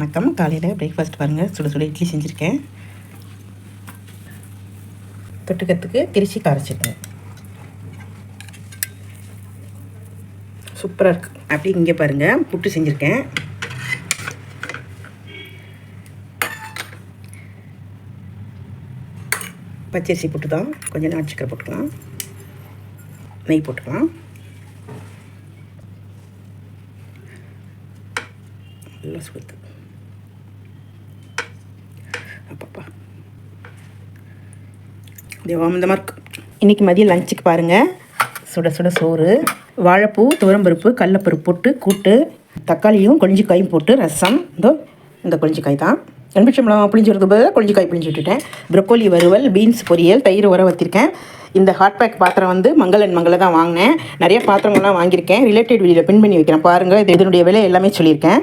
வணக்கம். காலையில் பிரேக்ஃபாஸ்ட் பாருங்கள், சுட சுட இட்லி செஞ்சுருக்கேன். தொட்டுக்கிறதுக்கு திருச்சி கார சட்னி சூப்பராக இருக்குது. அப்படி இங்கே பாருங்கள், புட்டு செஞ்சுருக்கேன். பச்சரிசி புட்டு தான். கொஞ்சம் நாட்டு சக்கரை போட்டுக்கலாம், நெய் போட்டுக்கலாம். நல்லா சுடுது. அப்பப்பா தேவாமிந்தமாக இருக்குது. இன்றைக்கி மதியம் லஞ்சுக்கு பாருங்கள், சுட சுட சோறு, வாழைப்பூ, துவரம்பருப்பு, கடலப்பருப்பு போட்டு கூட்டு, தக்காளியும் கொழிஞ்சிக்காயும் போட்டு ரசம். இந்த கொழிஞ்சிக்காய் தான். எலுமிச்சம்பழம் புளிஞ்சு வரதுக்கு பதிலாக கொழிஞ்சிக்காய் புளிஞ்சு விட்டுட்டேன். ப்ரொக்கோலி வறுவல், பீன்ஸ் பொரியல், தயிர் உர வச்சிருக்கேன். இந்த ஹாட் பேக் பாத்திரம் வந்து மங்கள தான் வாங்கினேன். நிறைய பாத்திரங்கள்லாம் வாங்கியிருக்கேன். ரிலேட்டட் வீடியோவில் பின் பண்ணி வைக்கிறேன் பாருங்கள். இதனுடைய விலை எல்லாமே சொல்லியிருக்கேன்.